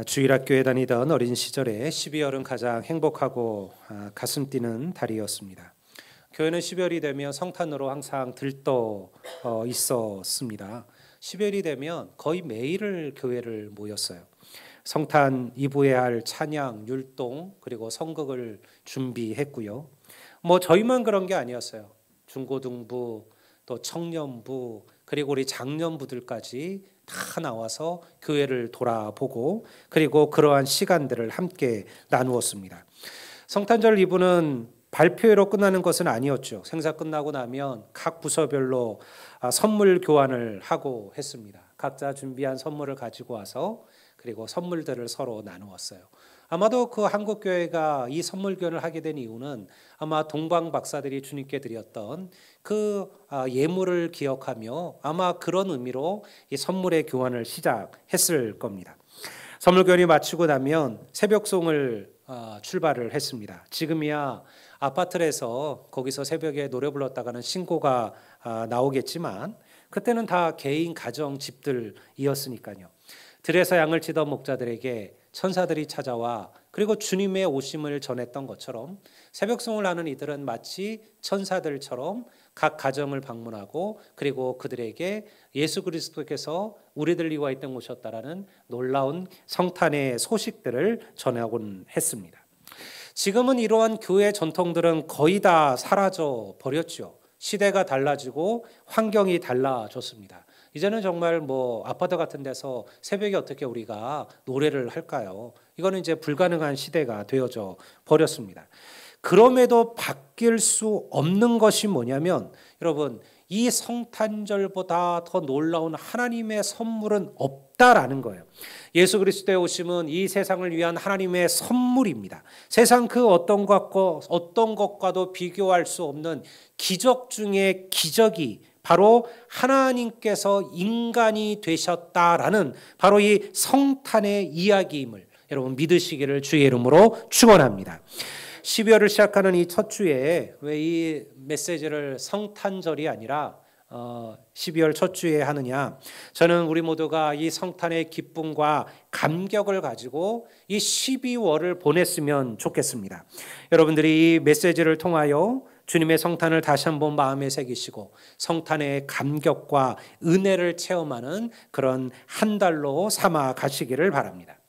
주일학교에 다니던 어린 시절에 12월은 가장 행복하고 가슴 뛰는 달이었습니다. 교회는 12월이 되면 성탄으로 항상 들떠 있었습니다. 12월이 되면 거의 매일을 교회를 모였어요. 성탄 이브에 할 찬양, 율동 그리고 성극을 준비했고요. 저희만 그런 게 아니었어요. 중고등부, 또 청년부, 그리고 우리 장년부들까지 다 나와서 교회를 돌아보고 그리고 그러한 시간들을 함께 나누었습니다. 성탄절 이브는 발표회로 끝나는 것은 아니었죠. 생사 끝나고 나면 각 부서별로 선물 교환을 하고 했습니다. 각자 준비한 선물을 가지고 와서 그리고 선물들을 서로 나누었어요. 아마도 그 한국교회가 이 선물 교환을 하게 된 이유는 아마 동방 박사들이 주님께 드렸던 그 예물을 기억하며 아마 그런 의미로 이 선물의 교환을 시작했을 겁니다. 선물 교환이 마치고 나면 새벽송을 출발을 했습니다. 지금이야 아파트에서 거기서 새벽에 노래 불렀다가는 신고가 나오겠지만 그때는 다 개인 가정 집들이었으니까요. 들에서 양을 치던 목자들에게 천사들이 찾아와 그리고 주님의 오심을 전했던 것처럼 새벽송을 하는 이들은 마치 천사들처럼 각 가정을 방문하고 그리고 그들에게 예수 그리스도께서 우리들 위하여 땅에 오셨다라는 놀라운 성탄의 소식들을 전하곤 했습니다. 지금은 이러한 교회 전통들은 거의 다 사라져 버렸죠. 시대가 달라지고 환경이 달라졌습니다. 이제는 정말 아파트 같은 데서 새벽에 어떻게 우리가 노래를 할까요? 이거는 이제 불가능한 시대가 되어져 버렸습니다. 그럼에도 바뀔 수 없는 것이 뭐냐면 여러분, 이 성탄절보다 더 놀라운 하나님의 선물은 없다라는 거예요. 예수 그리스도의 오심은 이 세상을 위한 하나님의 선물입니다. 세상 그 어떤 것과도 비교할 수 없는 기적 중의 기적이 바로 하나님께서 인간이 되셨다라는 바로 이 성탄의 이야기임을 여러분 믿으시기를 주의 이름으로 축원합니다. 12월을 시작하는 이 첫 주에 왜 이 메시지를 성탄절이 아니라 12월 첫 주에 하느냐? 저는 우리 모두가 이 성탄의 기쁨과 감격을 가지고 이 12월을 보냈으면 좋겠습니다. 여러분들이 이 메시지를 통하여 주님의 성탄을 다시 한번 마음에 새기시고 성탄의 감격과 은혜를 체험하는 그런 한 달로 삼아 가시기를 바랍니다.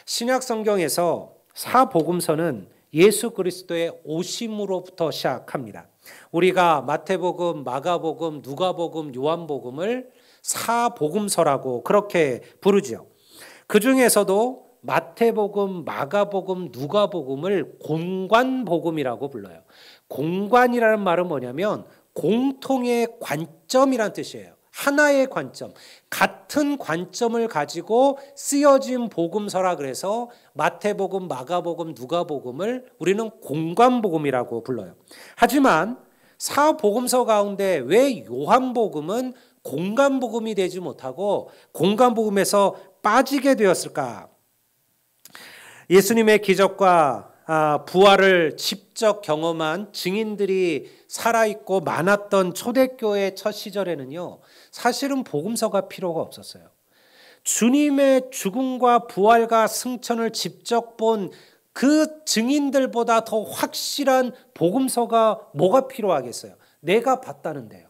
신약 성경에서 사복음서는 예수 그리스도의 오심으로부터 시작합니다. 우리가 마태복음, 마가복음, 누가복음, 요한복음을 사복음서라고 그렇게 부르죠. 그 중에서도 마태복음, 마가복음, 누가복음을 공관복음이라고 불러요. 공관이라는 말은 뭐냐면 공통의 관점이란 뜻이에요. 하나의 관점, 같은 관점을 가지고 쓰여진 복음서라 그래서 마태복음, 마가복음, 누가복음을 우리는 공관복음이라고 불러요. 하지만 사복음서 가운데 왜 요한복음은 공관복음이 되지 못하고 공관복음에서 빠지게 되었을까? 예수님의 기적과 부활을 직접 경험한 증인들이 살아있고 많았던 초대교회 첫 시절에는요, 사실은 복음서가 필요가 없었어요. 주님의 죽음과 부활과 승천을 직접 본 그 증인들보다 더 확실한 복음서가 뭐가 필요하겠어요? 내가 봤다는데요.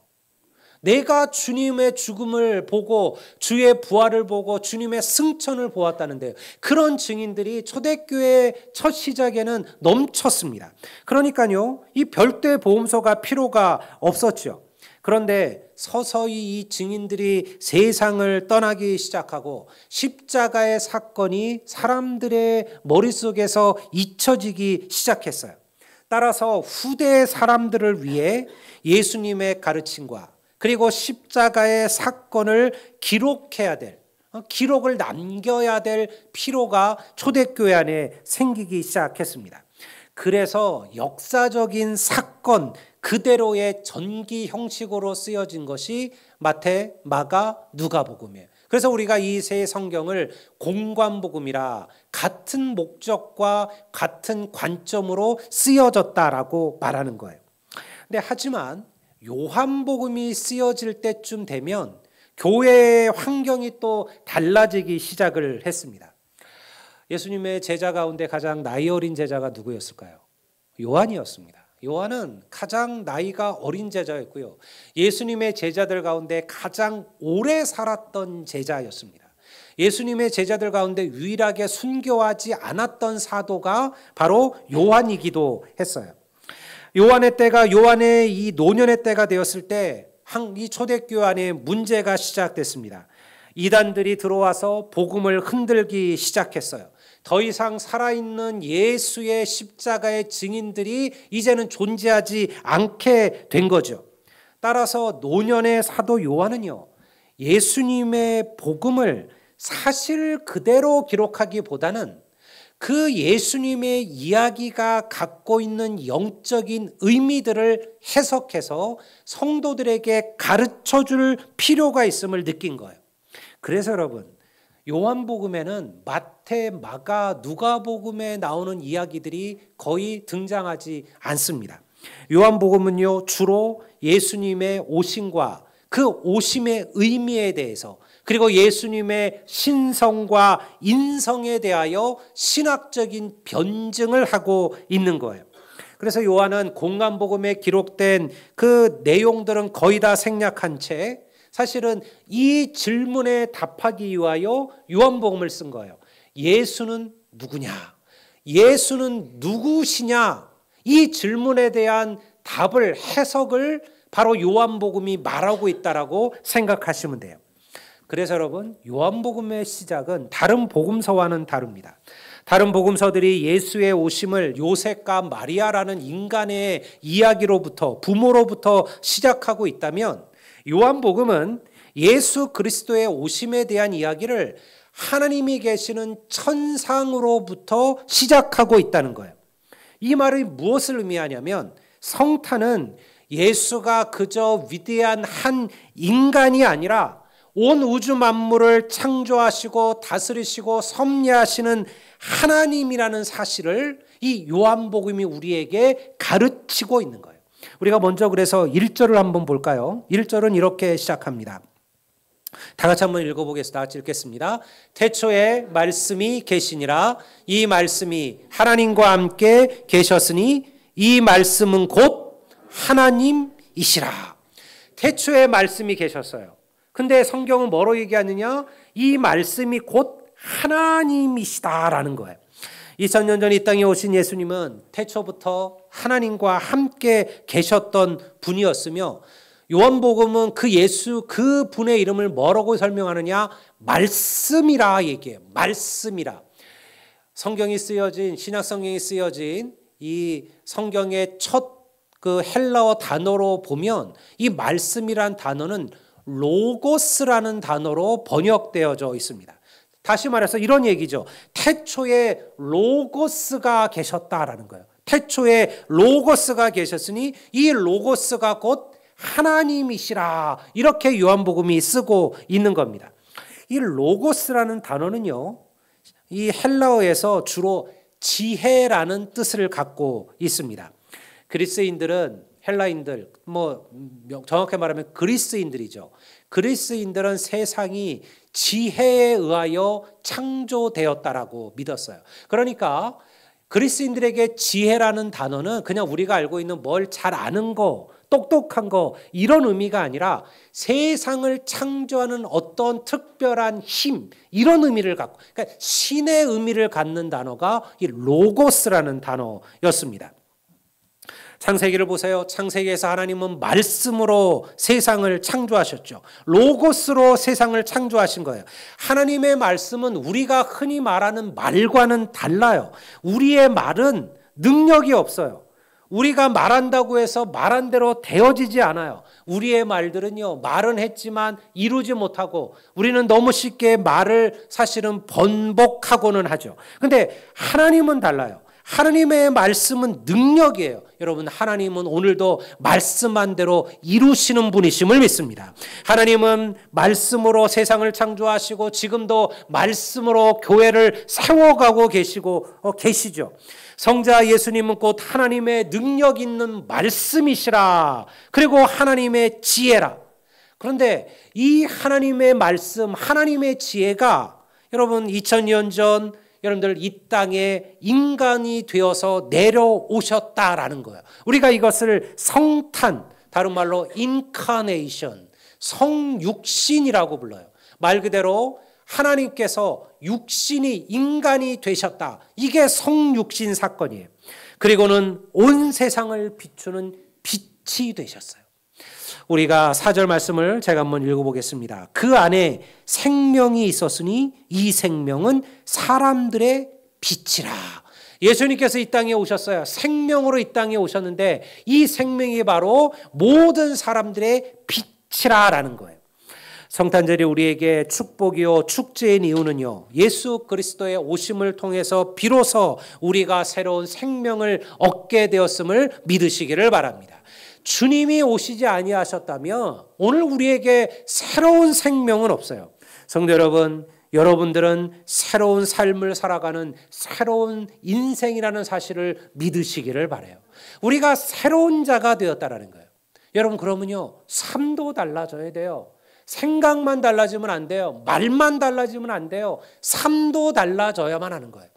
내가 주님의 죽음을 보고 주의 부활을 보고 주님의 승천을 보았다는데요. 그런 증인들이 초대교회 첫 시작에는 넘쳤습니다. 그러니까요, 이 별도의 복음서가 필요가 없었죠. 그런데 서서히 이 증인들이 세상을 떠나기 시작하고 십자가의 사건이 사람들의 머릿속에서 잊혀지기 시작했어요. 따라서 후대 사람들을 위해 예수님의 가르침과 그리고 십자가의 사건을 기록해야 될, 기록을 남겨야 될 필요가 초대교회 안에 생기기 시작했습니다. 그래서 역사적인 사건 그대로의 전기 형식으로 쓰여진 것이 마태, 마가, 누가복음이에요. 그래서 우리가 이 세 성경을 공관복음이라 같은 목적과 같은 관점으로 쓰여졌다라고 말하는 거예요. 근데 하지만 요한복음이 쓰여질 때쯤 되면 교회의 환경이 또 달라지기 시작을 했습니다. 예수님의 제자 가운데 가장 나이 어린 제자가 누구였을까요? 요한이었습니다. 요한은 가장 나이가 어린 제자였고요. 예수님의 제자들 가운데 가장 오래 살았던 제자였습니다. 예수님의 제자들 가운데 유일하게 순교하지 않았던 사도가 바로 요한이기도 했어요. 요한의 이 노년의 때가 되었을 때 이 초대교회 안에 문제가 시작됐습니다. 이단들이 들어와서 복음을 흔들기 시작했어요. 더 이상 살아있는 예수의 십자가의 증인들이 이제는 존재하지 않게 된 거죠. 따라서 노년의 사도 요한은요, 예수님의 복음을 사실 그대로 기록하기보다는 그 예수님의 이야기가 갖고 있는 영적인 의미들을 해석해서 성도들에게 가르쳐 줄 필요가 있음을 느낀 거예요. 그래서 여러분, 요한복음에는 마태, 마가, 누가복음에 나오는 이야기들이 거의 등장하지 않습니다. 요한복음은요, 주로 예수님의 오심과 그 오심의 의미에 대해서, 그리고 예수님의 신성과 인성에 대하여 신학적인 변증을 하고 있는 거예요. 그래서 요한은 공간복음에 기록된 그 내용들은 거의 다 생략한 채 사실은 이 질문에 답하기 위하여 요한복음을 쓴 거예요. 예수는 누구냐? 예수는 누구시냐? 이 질문에 대한 답을, 해석을 바로 요한복음이 말하고 있다라고 생각하시면 돼요. 그래서 여러분, 요한복음의 시작은 다른 복음서와는 다릅니다. 다른 복음서들이 예수의 오심을 요셉과 마리아라는 인간의 이야기로부터, 부모로부터 시작하고 있다면 요한복음은 예수 그리스도의 오심에 대한 이야기를 하나님이 계시는 천상으로부터 시작하고 있다는 거예요. 이 말이 무엇을 의미하냐면 성탄은 예수가 그저 위대한 한 인간이 아니라 온 우주 만물을 창조하시고 다스리시고 섭리하시는 하나님이라는 사실을 이 요한복음이 우리에게 가르치고 있는 거예요. 우리가 먼저 그래서 1절을 한번 볼까요? 1절은 이렇게 시작합니다. 다 같이 한번 읽어보겠습니다. 다 같이 읽겠습니다. 태초에 말씀이 계시니라. 이 말씀이 하나님과 함께 계셨으니 이 말씀은 곧 하나님이시라. 태초에 말씀이 계셨어요. 근데 성경은 뭐로 얘기하느냐? 이 말씀이 곧 하나님이시다라는 거예요. 2000년 전 이 땅에 오신 예수님은 태초부터 하나님과 함께 계셨던 분이었으며 요한복음은 그 예수 그 분의 이름을 뭐라고 설명하느냐? 말씀이라 얘기해요. 말씀이라. 성경이 쓰여진, 신약 성경이 쓰여진 이 성경의 첫 그 헬라어 단어로 보면 이 말씀이란 단어는 로고스라는 단어로 번역되어져 있습니다. 다시 말해서 이런 얘기죠. 태초에 로고스가 계셨다라는 거예요. 태초에 로고스가 계셨으니 이 로고스가 곧 하나님이시라. 이렇게 요한복음이 쓰고 있는 겁니다. 이 로고스라는 단어는요, 이 헬라어에서 주로 지혜라는 뜻을 갖고 있습니다. 그리스인들은, 헬라인들, 정확히 말하면 그리스인들이죠. 그리스인들은 세상이 지혜에 의하여 창조되었다라고 믿었어요. 그러니까 그리스인들에게 지혜라는 단어는 그냥 우리가 알고 있는 뭘 잘 아는 거, 똑똑한 거, 이런 의미가 아니라 세상을 창조하는 어떤 특별한 힘, 이런 의미를 갖고, 그러니까 신의 의미를 갖는 단어가 이 로고스라는 단어였습니다. 창세기를 보세요. 창세기에서 하나님은 말씀으로 세상을 창조하셨죠. 로고스로 세상을 창조하신 거예요. 하나님의 말씀은 우리가 흔히 말하는 말과는 달라요. 우리의 말은 능력이 없어요. 우리가 말한다고 해서 말한 대로 되어지지 않아요. 우리의 말들은요, 말은 했지만 이루지 못하고 우리는 너무 쉽게 말을 사실은 번복하고는 하죠. 근데 하나님은 달라요. 하나님의 말씀은 능력이에요. 여러분, 하나님은 오늘도 말씀한 대로 이루시는 분이심을 믿습니다. 하나님은 말씀으로 세상을 창조하시고 지금도 말씀으로 교회를 세워가고 계시죠. 성자 예수님은 곧 하나님의 능력 있는 말씀이시라. 그리고 하나님의 지혜라. 그런데 이 하나님의 말씀, 하나님의 지혜가 여러분 2000년 전 여러분들 이 땅에 인간이 되어서 내려오셨다라는 거예요. 우리가 이것을 성탄, 다른 말로 인카네이션, 성육신이라고 불러요. 말 그대로 하나님께서 육신이 인간이 되셨다. 이게 성육신 사건이에요. 그리고는 온 세상을 비추는 빛이 되셨어요. 우리가 4절 말씀을 제가 한번 읽어보겠습니다. 그 안에 생명이 있었으니 이 생명은 사람들의 빛이라. 예수님께서 이 땅에 오셨어요. 생명으로 이 땅에 오셨는데 이 생명이 바로 모든 사람들의 빛이라라는 거예요. 성탄절이 우리에게 축복이요 축제인 이유는요, 예수 그리스도의 오심을 통해서 비로소 우리가 새로운 생명을 얻게 되었음을 믿으시기를 바랍니다. 주님이 오시지 아니하셨다면 오늘 우리에게 새로운 생명은 없어요. 성도 여러분, 여러분들은 새로운 삶을 살아가는 새로운 인생이라는 사실을 믿으시기를 바라요. 우리가 새로운 자가 되었다라는 거예요. 여러분, 그러면요, 삶도 달라져야 돼요. 생각만 달라지면 안 돼요. 말만 달라지면 안 돼요. 삶도 달라져야만 하는 거예요.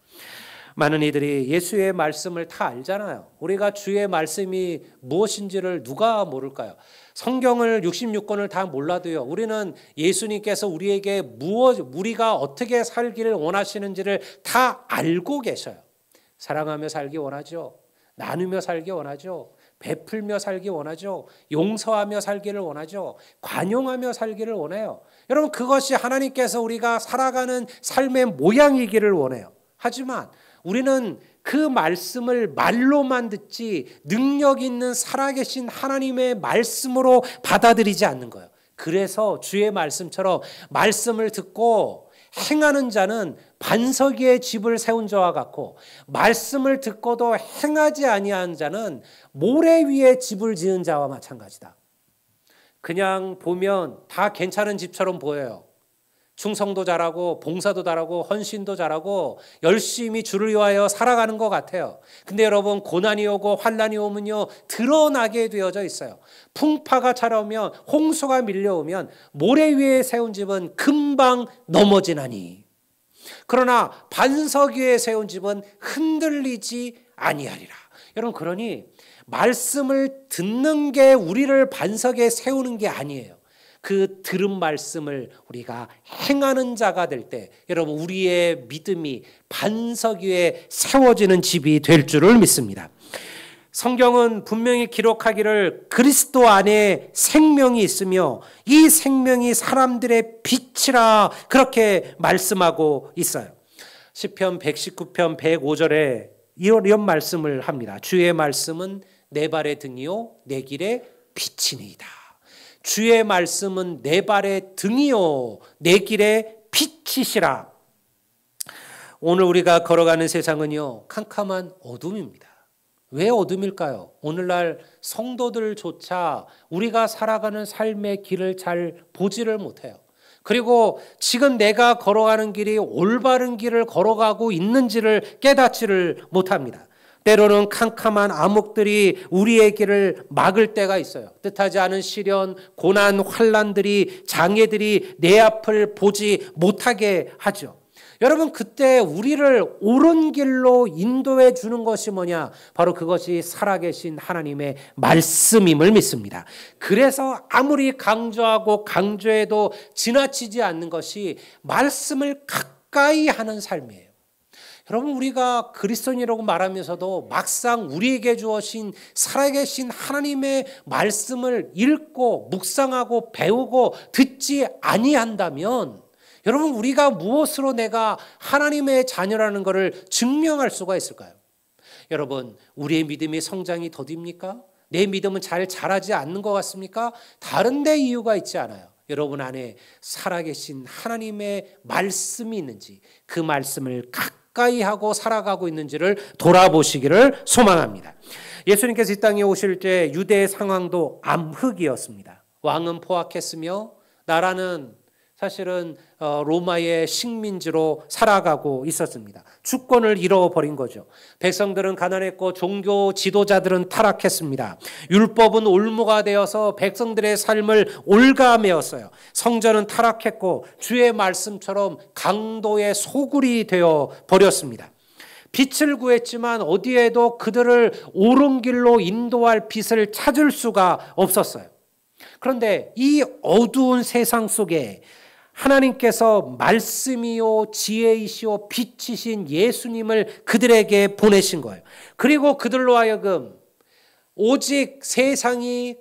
많은 이들이 예수의 말씀을 다 알잖아요. 우리가 주의 말씀이 무엇인지를 누가 모를까요? 성경을 66권을 다 몰라도요, 우리는 예수님께서 우리에게 우리가 어떻게 살기를 원하시는지를 다 알고 계셔요. 사랑하며 살기 원하죠. 나누며 살기 원하죠. 베풀며 살기 원하죠. 용서하며 살기를 원하죠. 관용하며 살기를 원해요. 여러분, 그것이 하나님께서 우리가 살아가는 삶의 모양이기를 원해요. 하지만 우리는 그 말씀을 말로만 듣지 능력 있는 살아계신 하나님의 말씀으로 받아들이지 않는 거예요. 그래서 주의 말씀처럼 말씀을 듣고 행하는 자는 반석 위에 집을 세운 자와 같고, 말씀을 듣고도 행하지 아니한 자는 모래 위에 집을 지은 자와 마찬가지다. 그냥 보면 다 괜찮은 집처럼 보여요. 충성도 잘하고 봉사도 잘하고 헌신도 잘하고 열심히 주를 위하여 살아가는 것 같아요. 근데 여러분, 고난이 오고 환난이 오면요, 드러나게 되어져 있어요. 풍파가 찾아오면, 홍수가 밀려오면 모래 위에 세운 집은 금방 넘어지나니, 그러나 반석 위에 세운 집은 흔들리지 아니하리라. 여러분, 그러니 말씀을 듣는 게 우리를 반석에 세우는 게 아니에요. 그 들은 말씀을 우리가 행하는 자가 될 때, 여러분, 우리의 믿음이 반석 위에 세워지는 집이 될 줄을 믿습니다. 성경은 분명히 기록하기를 그리스도 안에 생명이 있으며 이 생명이 사람들의 빛이라, 그렇게 말씀하고 있어요. 시편 119편 105절에 이런 말씀을 합니다. 주의 말씀은 내 발의 등이요 내 길의 빛이니이다. 주의 말씀은 내 발의 등이요 내 길의 빛이시라. 오늘 우리가 걸어가는 세상은요, 캄캄한 어둠입니다. 왜 어둠일까요? 오늘날 성도들조차 우리가 살아가는 삶의 길을 잘 보지를 못해요. 그리고 지금 내가 걸어가는 길이 올바른 길을 걸어가고 있는지를 깨닫지를 못합니다. 때로는 캄캄한 암흑들이 우리의 길을 막을 때가 있어요. 뜻하지 않은 시련, 고난, 환난들이, 장애들이 내 앞을 보지 못하게 하죠. 여러분, 그때 우리를 옳은 길로 인도해 주는 것이 뭐냐? 바로 그것이 살아계신 하나님의 말씀임을 믿습니다. 그래서 아무리 강조하고 강조해도 지나치지 않는 것이 말씀을 가까이 하는 삶이에요. 여러분, 우리가 그리스도인이라고 말하면서도 막상 우리에게 주어진 살아계신 하나님의 말씀을 읽고 묵상하고 배우고 듣지 아니한다면, 여러분, 우리가 무엇으로 내가 하나님의 자녀라는 것을 증명할 수가 있을까요? 여러분, 우리의 믿음의 성장이 더딥니까? 내 믿음은 잘 자라지 않는 것 같습니까? 다른 데 이유가 있지 않아요. 여러분 안에 살아계신 하나님의 말씀이 있는지, 그 말씀을 가까이 하고 살아가고 있는지를 돌아보시기를 소망합니다. 예수님께서 이 땅에 오실 때 유대의 상황도 암흑이었습니다. 왕은 포악했으며 나라는 사실은 로마의 식민지로 살아가고 있었습니다. 주권을 잃어버린 거죠. 백성들은 가난했고 종교 지도자들은 타락했습니다. 율법은 올무가 되어서 백성들의 삶을 올가매었어요. 성전은 타락했고 주의 말씀처럼 강도의 소굴이 되어 버렸습니다. 빛을 구했지만 어디에도 그들을 옳은 길로 인도할 빛을 찾을 수가 없었어요. 그런데 이 어두운 세상 속에 하나님께서 말씀이요 지혜이시오 빛이신 예수님을 그들에게 보내신 거예요. 그리고 그들로 하여금 오직 세상이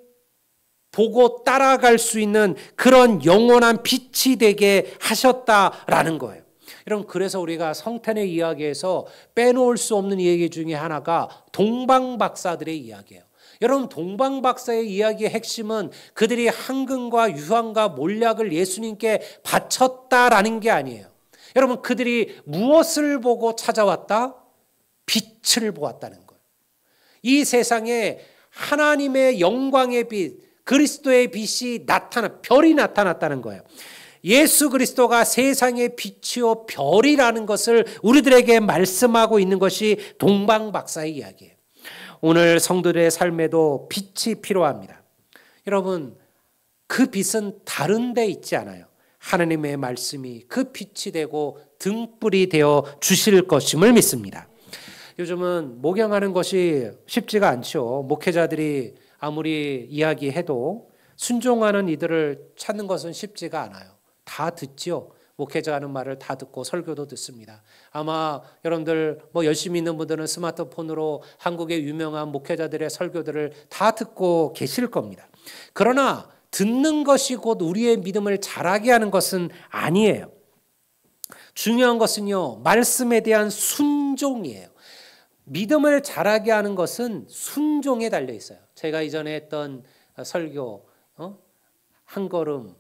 보고 따라갈 수 있는 그런 영원한 빛이 되게 하셨다라는 거예요. 여러분, 그래서 우리가 성탄의 이야기에서 빼놓을 수 없는 이야기 중에 하나가 동방박사들의 이야기예요. 여러분, 동방박사의 이야기의 핵심은 그들이 황금과 유황과 몰약을 예수님께 바쳤다라는 게 아니에요. 여러분, 그들이 무엇을 보고 찾아왔다? 빛을 보았다는 거예요. 이 세상에 하나님의 영광의 빛, 그리스도의 빛이 별이 나타났다는 거예요. 예수 그리스도가 세상의 빛이요 별이라는 것을 우리들에게 말씀하고 있는 것이 동방박사의 이야기예요. 오늘 성도들의 삶에도 빛이 필요합니다. 여러분, 그 빛은 다른 데 있지 않아요. 하나님의 말씀이 그 빛이 되고 등불이 되어 주실 것임을 믿습니다. 요즘은 목양하는 것이 쉽지가 않죠. 목회자들이 아무리 이야기해도 순종하는 이들을 찾는 것은 쉽지가 않아요. 다 듣지요. 목회자 하는 말을 다 듣고 설교도 듣습니다. 아마 여러분들 열심히 있는 분들은 스마트폰으로 한국의 유명한 목회자들의 설교들을 다 듣고 계실 겁니다. 그러나 듣는 것이 곧 우리의 믿음을 자라게 하는 것은 아니에요. 중요한 것은요, 말씀에 대한 순종이에요. 믿음을 자라게 하는 것은 순종에 달려 있어요. 제가 이전에 했던 설교, 한 걸음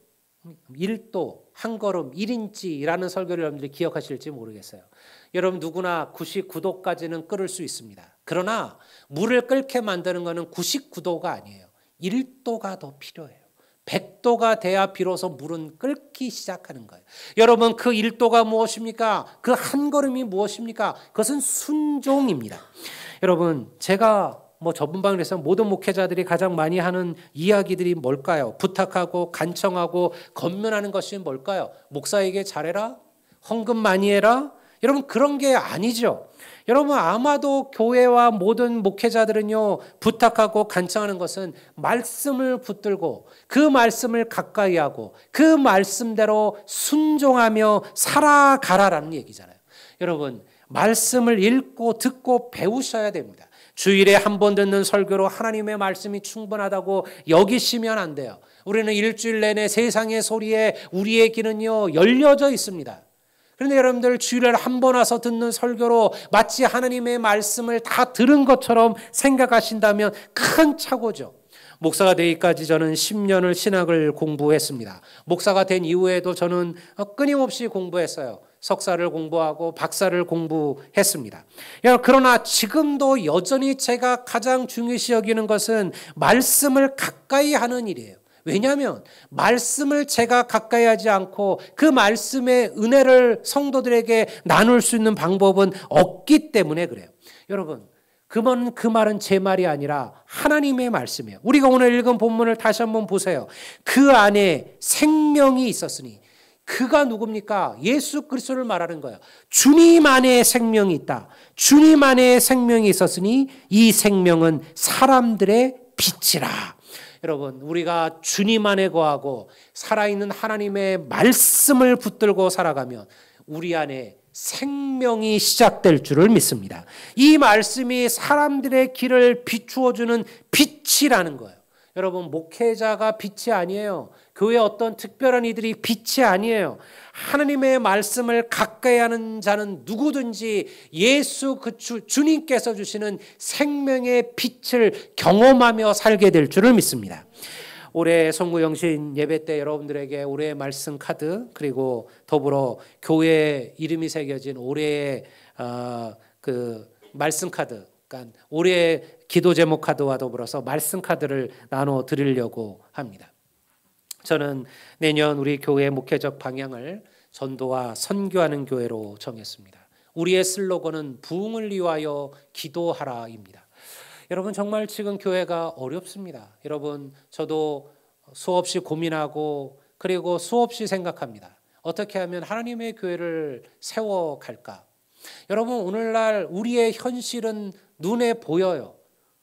1도, 한 걸음 1인치라는 설교를 여러분들이 기억하실지 모르겠어요. 여러분 누구나 99도까지는 끓을 수 있습니다. 그러나 물을 끓게 만드는 것은 99도가 아니에요. 1도가 더 필요해요. 100도가 돼야 비로소 물은 끓기 시작하는 거예요. 여러분, 그 1도가 무엇입니까? 그 한 걸음이 무엇입니까? 그것은 순종입니다. 여러분, 제가 저분방에서 모든 목회자들이 가장 많이 하는 이야기들이 뭘까요? 부탁하고 간청하고 권면하는 것이 뭘까요? 목사에게 잘해라? 헌금 많이 해라? 여러분, 그런 게 아니죠. 여러분, 아마도 교회와 모든 목회자들은요, 부탁하고 간청하는 것은 말씀을 붙들고 그 말씀을 가까이 하고 그 말씀대로 순종하며 살아가라라는 얘기잖아요. 여러분, 말씀을 읽고 듣고 배우셔야 됩니다. 주일에 한 번 듣는 설교로 하나님의 말씀이 충분하다고 여기시면 안 돼요. 우리는 일주일 내내 세상의 소리에 우리의 귀는요 열려져 있습니다. 그런데 여러분들 주일에 한 번 와서 듣는 설교로 마치 하나님의 말씀을 다 들은 것처럼 생각하신다면 큰 착오죠. 목사가 되기까지 저는 10년을 신학을 공부했습니다. 목사가 된 이후에도 저는 끊임없이 공부했어요. 석사를 공부하고 박사를 공부했습니다. 그러나 지금도 여전히 제가 가장 중요시 여기는 것은 말씀을 가까이 하는 일이에요. 왜냐하면 말씀을 제가 가까이 하지 않고 그 말씀의 은혜를 성도들에게 나눌 수 있는 방법은 없기 때문에 그래요. 여러분, 그 말은 제 말이 아니라 하나님의 말씀이에요. 우리가 오늘 읽은 본문을 다시 한번 보세요. 그 안에 생명이 있었으니, 그가 누굽니까? 예수 그리스도를 말하는 거예요. 주님 안에 생명이 있다. 주님 안에 생명이 있었으니 이 생명은 사람들의 빛이라. 여러분, 우리가 주님 안에 거하고 살아있는 하나님의 말씀을 붙들고 살아가면 우리 안에 생명이 시작될 줄을 믿습니다. 이 말씀이 사람들의 길을 비추어주는 빛이라는 거예요. 여러분, 목회자가 빛이 아니에요. 교회 어떤 특별한 이들이 빛이 아니에요. 하나님의 말씀을 가까이 하는 자는 누구든지 예수 주님께서 주시는 생명의 빛을 경험하며 살게 될 줄을 믿습니다. 올해 성구영신 예배 때 여러분들에게 올해의 말씀 카드, 그리고 더불어 교회 이름이 새겨진 올해의 그 말씀 카드, 그러니까 올해의 기도 제목 카드와 더불어서 말씀 카드를 나눠 드리려고 합니다. 저는 내년 우리 교회의 목회적 방향을 전도와 선교하는 교회로 정했습니다. 우리의 슬로건은 부흥을 위하여 기도하라입니다. 여러분, 정말 지금 교회가 어렵습니다. 여러분, 저도 수없이 고민하고 그리고 수없이 생각합니다. 어떻게 하면 하나님의 교회를 세워갈까? 여러분, 오늘날 우리의 현실은 눈에 보여요.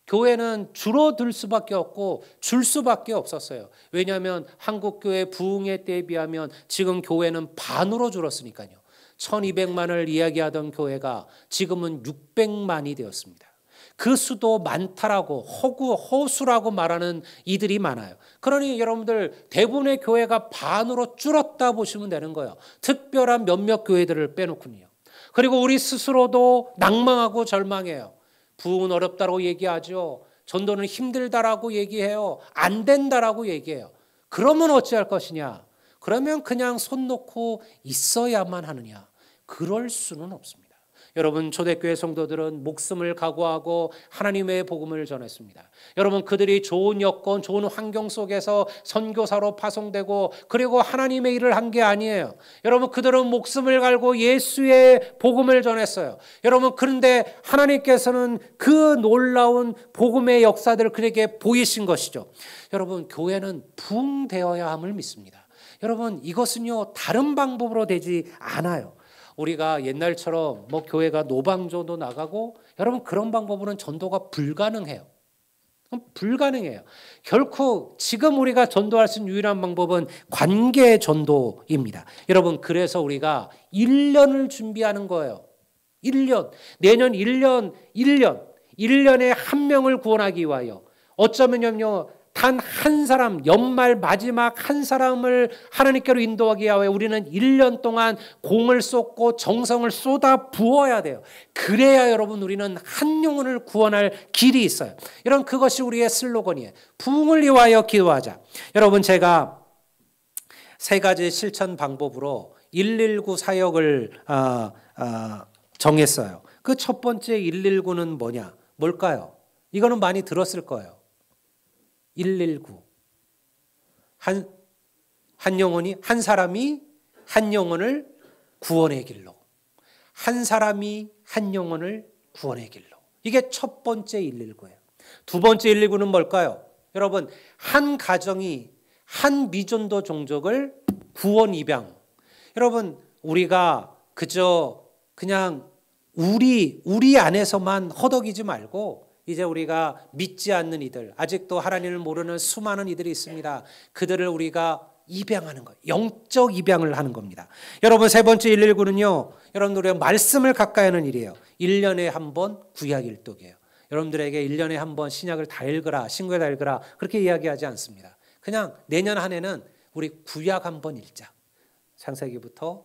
교회는 줄어들 수밖에 없고 줄 수밖에 없었어요. 왜냐하면 한국교회 부흥의 때에 비하면 지금 교회는 반으로 줄었으니까요. 1200만을 이야기하던 교회가 지금은 600만이 되었습니다. 그 수도 많다라고 허수라고 말하는 이들이 많아요. 그러니 여러분들 대부분의 교회가 반으로 줄었다 보시면 되는 거예요. 특별한 몇몇 교회들을 빼놓군요. 그리고 우리 스스로도 낭망하고 절망해요. 부흥은 어렵다고 얘기하죠. 전도는 힘들다라고 얘기해요. 안 된다라고 얘기해요. 그러면 어찌할 것이냐? 그러면 그냥 손 놓고 있어야만 하느냐? 그럴 수는 없습니다. 여러분, 초대교회 성도들은 목숨을 각오하고 하나님의 복음을 전했습니다. 여러분, 그들이 좋은 여건, 좋은 환경 속에서 선교사로 파송되고 그리고 하나님의 일을 한 게 아니에요. 여러분, 그들은 목숨을 걸고 예수의 복음을 전했어요. 여러분, 그런데 하나님께서는 그 놀라운 복음의 역사들을 그에게 보이신 것이죠. 여러분, 교회는 부흥되어야 함을 믿습니다. 여러분, 이것은요 다른 방법으로 되지 않아요. 우리가 옛날처럼 교회가 노방전도 나가고 여러분 그런 방법으로는 전도가 불가능해요. 불가능해요. 결코 지금 우리가 전도할 수 있는 유일한 방법은 관계 전도입니다. 여러분, 그래서 우리가 1년을 준비하는 거예요. 1년. 내년 1년에 한 명을 구원하기 위하여 어쩌면요 단 한 사람, 연말 마지막 한 사람을 하나님께로 인도하기 위하여 우리는 1년 동안 공을 쏟고 정성을 쏟아 부어야 돼요. 그래야 여러분 우리는 한 영혼을 구원할 길이 있어요. 여러분, 그것이 우리의 슬로건이에요. 부흥을 위하여 기도하자. 여러분, 제가 세 가지 실천 방법으로 119 사역을 정했어요. 그 첫 번째 119는 뭘까요? 이거는 많이 들었을 거예요. 119. 한 사람이 한 영혼을 구원의 길로. 한 사람이 한 영혼을 구원의 길로. 이게 첫 번째 119예요. 두 번째 119는 뭘까요? 여러분, 한 가정이 한 미전도 종족을 구원 입양. 여러분, 우리가 그냥 우리 안에서만 허덕이지 말고 이제 우리가 믿지 않는 이들, 아직도 하나님을 모르는 수많은 이들이 있습니다. 그들을 우리가 입양하는 거예요. 영적 입양을 하는 겁니다. 여러분, 세 번째 119는요. 여러분, 우리가 말씀을 가까이 하는 일이에요. 1년에 한 번 구약 일독이에요. 여러분들에게 1년에 한 번 신약을 다 읽으라, 신구에 다 읽으라 그렇게 이야기하지 않습니다. 그냥 내년 한 해는 우리 구약 한 번 읽자. 창세기부터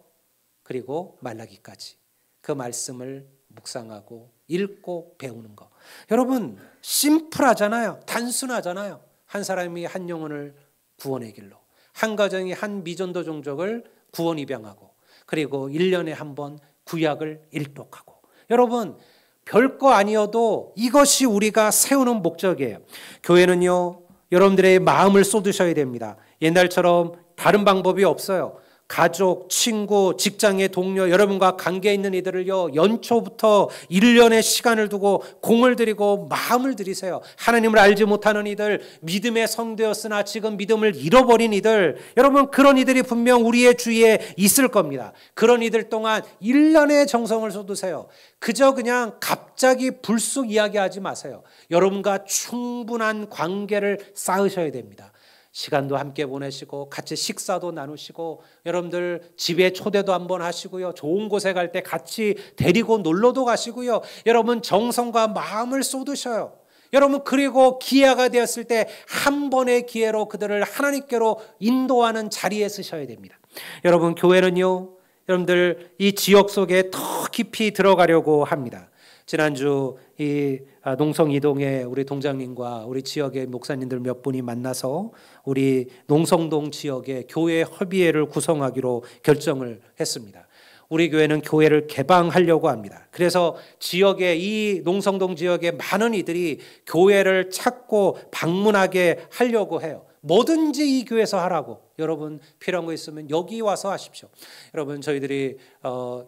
그리고 말라기까지 그 말씀을 묵상하고 읽고 배우는 거. 여러분, 심플하잖아요. 단순하잖아요. 한 사람이 한 영혼을 구원의 길로, 한 가정이 한 미전도 종족을 구원 입양하고 그리고 1년에 한 번 구약을 일독하고. 여러분, 별거 아니어도 이것이 우리가 세우는 목적이에요. 교회는요, 여러분들의 마음을 쏟으셔야 됩니다. 옛날처럼 다른 방법이 없어요. 가족, 친구, 직장의 동료, 여러분과 관계 있는 이들을요, 연초부터 1년의 시간을 두고 공을 들이고 마음을 들이세요. 하나님을 알지 못하는 이들, 믿음의 성도였으나 지금 믿음을 잃어버린 이들, 여러분, 그런 이들이 분명 우리의 주위에 있을 겁니다. 그런 이들 동안 1년의 정성을 쏟으세요. 그냥 갑자기 불쑥 이야기하지 마세요. 여러분과 충분한 관계를 쌓으셔야 됩니다. 시간도 함께 보내시고 같이 식사도 나누시고 여러분들 집에 초대도 한번 하시고요. 좋은 곳에 갈 때 같이 데리고 놀러도 가시고요. 여러분, 정성과 마음을 쏟으셔요. 여러분, 그리고 기회가 되었을 때 한 번의 기회로 그들을 하나님께로 인도하는 자리에 쓰셔야 됩니다. 여러분, 교회는요, 여러분들 이 지역 속에 더 깊이 들어가려고 합니다. 지난주 이 농성 이동에 우리 동장님과 우리 지역의 목사님들 몇 분이 만나서 우리 농성동 지역의 교회 협의회를 구성하기로 결정을 했습니다. 우리 교회는 교회를 개방하려고 합니다. 그래서 지역의 이 농성동 지역의 많은 이들이 교회를 찾고 방문하게 하려고 해요. 뭐든지 이 교회에서 하라고. 여러분 필요한 거 있으면 여기 와서 하십시오. 여러분 저희들이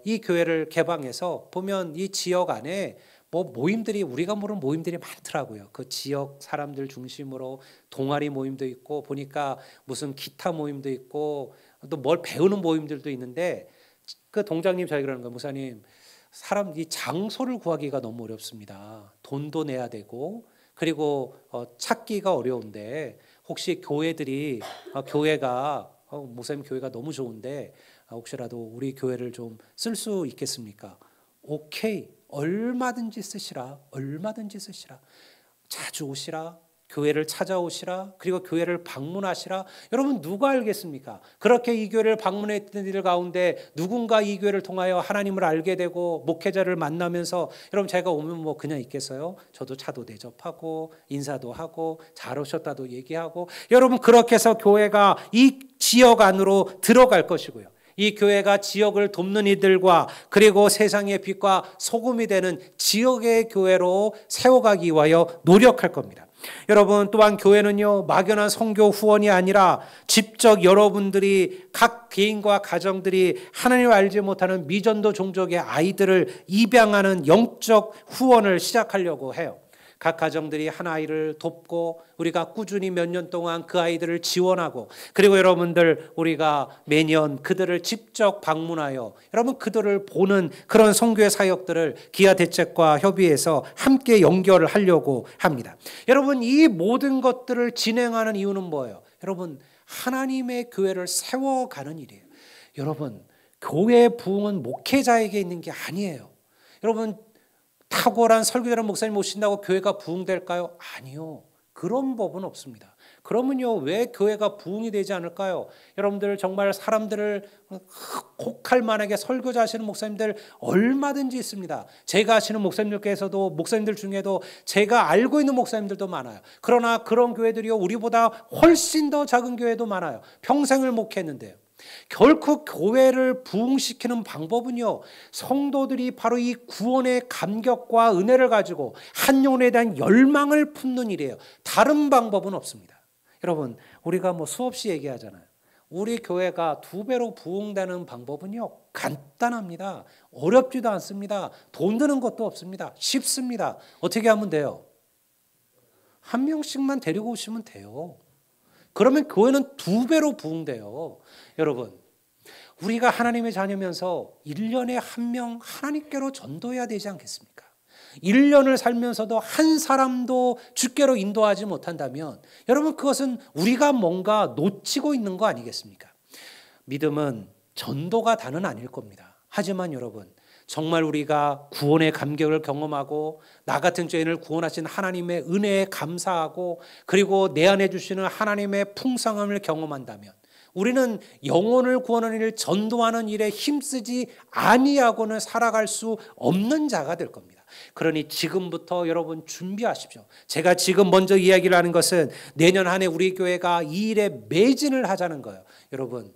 이 교회를 개방해서 보면 이 지역 안에 뭐 모임들이 우리가 모르는 모임들이 많더라고요. 그 지역 사람들 중심으로 동아리 모임도 있고 보니까 무슨 기타 모임도 있고 또 뭘 배우는 모임들도 있는데 그 동장님 저희 그러는 거예요. 목사님 사람 이 장소를 구하기가 너무 어렵습니다. 돈도 내야 되고 그리고 찾기가 어려운데 혹시 교회들이 교회가 목사님 교회가 너무 좋은데 혹시라도 우리 교회를 좀 쓸 수 있겠습니까? 오케이. 얼마든지 쓰시라. 얼마든지 쓰시라. 자주 오시라. 교회를 찾아오시라. 그리고 교회를 방문하시라. 여러분 누가 알겠습니까? 그렇게 이 교회를 방문했던 이들 가운데 누군가 이 교회를 통하여 하나님을 알게 되고 목회자를 만나면서 여러분 제가 오면 뭐 그냥 있겠어요? 저도 차도 대접하고 인사도 하고 잘 오셨다도 얘기하고 여러분 그렇게 해서 교회가 이 지역 안으로 들어갈 것이고요. 이 교회가 지역을 돕는 이들과 그리고 세상의 빛과 소금이 되는 지역의 교회로 세워가기 위하여 노력할 겁니다. 여러분 또한 교회는요 막연한 선교 후원이 아니라 직접 여러분들이 각 개인과 가정들이 하나님을 알지 못하는 미전도 종족의 아이들을 입양하는 영적 후원을 시작하려고 해요. 각 가정들이 한 아이를 돕고 우리가 꾸준히 몇 년 동안 그 아이들을 지원하고 그리고 여러분들 우리가 매년 그들을 직접 방문하여 여러분 그들을 보는 그런 선교의 사역들을 기아 대책과 협의해서 함께 연결을 하려고 합니다. 여러분 이 모든 것들을 진행하는 이유는 뭐예요? 여러분 하나님의 교회를 세워가는 일이에요. 여러분 교회의 부흥은 목회자에게 있는 게 아니에요. 여러분 탁월한 설교자는 목사님 모신다고 교회가 부흥될까요? 아니요. 그런 법은 없습니다. 그러면요 왜 교회가 부흥이 되지 않을까요? 여러분들 정말 사람들을 혹할 만하게 설교자 하시는 목사님들 얼마든지 있습니다. 제가 아시는 목사님들께서도 목사님들 중에도 제가 알고 있는 목사님들도 많아요. 그러나 그런 교회들이요 우리보다 훨씬 더 작은 교회도 많아요. 평생을 목회했는데요. 결코 교회를 부흥시키는 방법은요 성도들이 바로 이 구원의 감격과 은혜를 가지고 한 영혼에 대한 열망을 품는 일이에요. 다른 방법은 없습니다. 여러분 우리가 뭐 수없이 얘기하잖아요. 우리 교회가 2배로 부흥되는 방법은요 간단합니다. 어렵지도 않습니다. 돈 드는 것도 없습니다. 쉽습니다. 어떻게 하면 돼요? 한 명씩만 데리고 오시면 돼요. 그러면 교회는 2배로 부흥돼요. 여러분 우리가 하나님의 자녀면서 1년에 한 명 하나님께로 전도해야 되지 않겠습니까? 1년을 살면서도 한 사람도 주께로 인도하지 못한다면 여러분 그것은 우리가 뭔가 놓치고 있는 거 아니겠습니까? 믿음은 전도가 다는 아닐 겁니다. 하지만 여러분 정말 우리가 구원의 감격을 경험하고 나 같은 죄인을 구원하신 하나님의 은혜에 감사하고 그리고 내 안에 주시는 하나님의 풍성함을 경험한다면 우리는 영혼을 구원하는 일을 전도하는 일에 힘쓰지 아니하고는 살아갈 수 없는 자가 될 겁니다. 그러니 지금부터 여러분 준비하십시오. 제가 지금 먼저 이야기를 하는 것은 내년 한 해 우리 교회가 이 일에 매진을 하자는 거예요. 여러분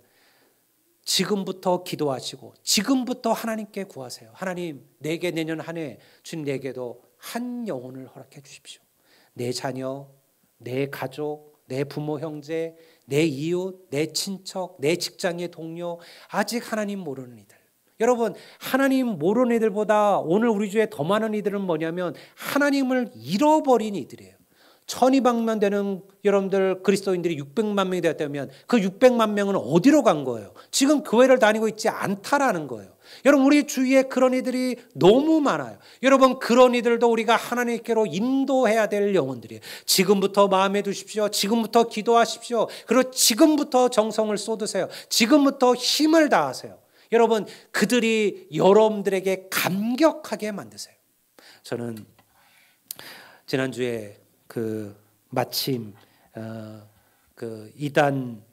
지금부터 기도하시고 지금부터 하나님께 구하세요. 하나님 내게 내년 한 해 주님 내게도 한 영혼을 허락해 주십시오. 내 자녀, 내 가족, 내 부모 형제, 내 이웃, 내 친척, 내 직장의 동료 아직 하나님 모르는 이들. 여러분 하나님 모르는 이들보다 오늘 우리 주에 더 많은 이들은 뭐냐면 하나님을 잃어버린 이들이에요. 1200만 되는 여러분들 그리스도인들이 600만 명이 되었다면 그 600만 명은 어디로 간 거예요? 지금 교회를 다니고 있지 않다라는 거예요. 여러분 우리 주위에 그런 이들이 너무 많아요. 여러분 그런 이들도 우리가 하나님께로 인도해야 될 영혼들이에요. 지금부터 마음에 두십시오. 지금부터 기도하십시오. 그리고 지금부터 정성을 쏟으세요. 지금부터 힘을 다하세요. 여러분 그들이 여러분들에게 감격하게 만드세요. 저는 지난주에 마침 이단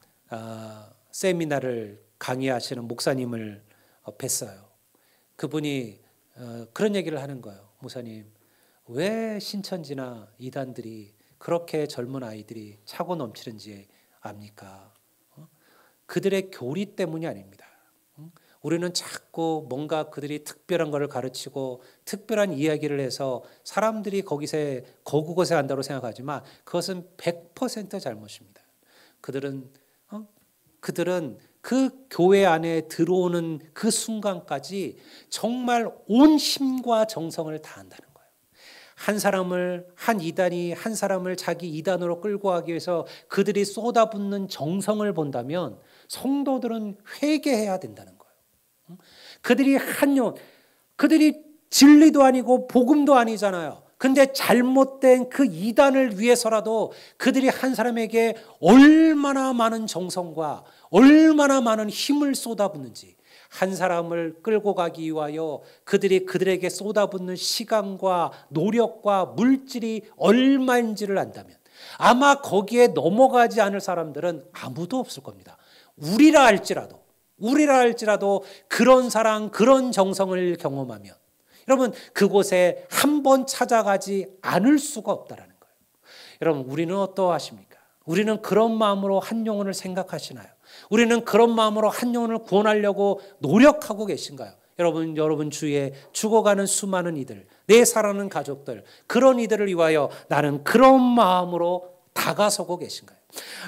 세미나를 강의하시는 목사님을 뵀어요. 그분이 그런 얘기를 하는 거예요. 목사님, 왜 신천지나 이단들이 그렇게 젊은 아이들이 차고 넘치는지 압니까? 그들의 교리 때문이 아닙니다. 우리는 자꾸 뭔가 그들이 특별한 것을 가르치고 특별한 이야기를 해서 사람들이 거기서 그곳에 간다고 생각하지만 그것은 100% 잘못입니다. 그들은 그 교회 안에 들어오는 그 순간까지 정말 온 힘과 정성을 다한다는 거예요. 한 이단이 한 사람을 자기 이단으로 끌고 가기 위해서 그들이 쏟아붓는 정성을 본다면 성도들은 회개해야 된다는 거예요. 그들이 진리도 아니고 복음도 아니잖아요. 근데 잘못된 그 이단을 위해서라도 그들이 한 사람에게 얼마나 많은 정성과 얼마나 많은 힘을 쏟아붓는지, 한 사람을 끌고 가기 위하여 그들에게 쏟아붓는 시간과 노력과 물질이 얼마인지를 안다면 아마 거기에 넘어가지 않을 사람들은 아무도 없을 겁니다. 우리라 할지라도 그런 사랑, 그런 정성을 경험하면 여러분 그곳에 한번 찾아가지 않을 수가 없다라는 거예요. 여러분 우리는 어떠하십니까? 우리는 그런 마음으로 한 영혼을 생각하시나요? 우리는 그런 마음으로 한 영혼을 구원하려고 노력하고 계신가요? 여러분 주위에 죽어가는 수많은 이들, 내 사랑하는 가족들, 그런 이들을 위하여 나는 그런 마음으로 다가서고 계신가요?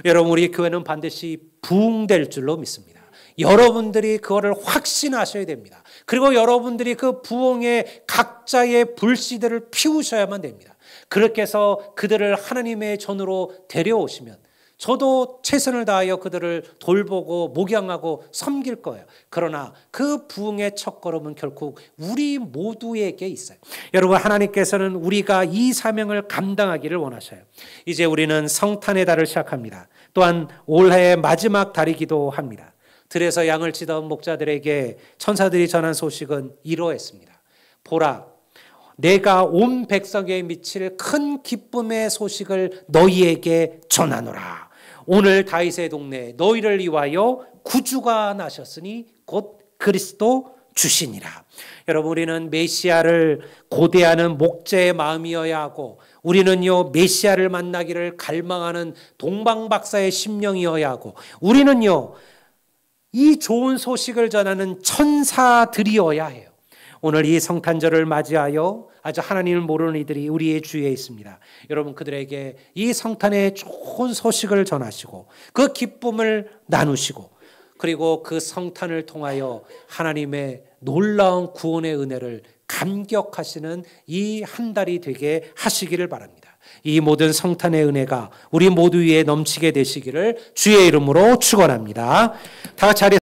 여러분 우리 교회는 반드시 부흥될 줄로 믿습니다. 여러분들이 그거를 확신하셔야 됩니다. 그리고 여러분들이 그 부흥의 각자의 불씨들을 피우셔야만 됩니다. 그렇게 해서 그들을 하나님의 전으로 데려오시면 저도 최선을 다하여 그들을 돌보고 목양하고 섬길 거예요. 그러나 그 부흥의 첫걸음은 결국 우리 모두에게 있어요. 여러분 하나님께서는 우리가 이 사명을 감당하기를 원하셔요. 이제 우리는 성탄의 달을 시작합니다. 또한 올해의 마지막 달이기도 합니다. 들에서 양을 치던 목자들에게 천사들이 전한 소식은 이러했습니다. 보라, 내가 온 백성에 미칠 큰 기쁨의 소식을 너희에게 전하노라. 오늘 다윗의 동네에 너희를 위하여 구주가 나셨으니 곧 그리스도 주시니라. 여러분 우리는 메시아를 고대하는 목자의 마음이어야 하고 우리는요 메시아를 만나기를 갈망하는 동방박사의 심령이어야 하고 우리는요 이 좋은 소식을 전하는 천사들이어야 해요. 오늘 이 성탄절을 맞이하여 아주 하나님을 모르는 이들이 우리의 주위에 있습니다. 여러분 그들에게 이 성탄의 좋은 소식을 전하시고 그 기쁨을 나누시고 그리고 그 성탄을 통하여 하나님의 놀라운 구원의 은혜를 감격하시는 이 한 달이 되게 하시기를 바랍니다. 이 모든 성탄의 은혜가 우리 모두 위에 넘치게 되시기를 주의 이름으로 축원합니다. 다 같이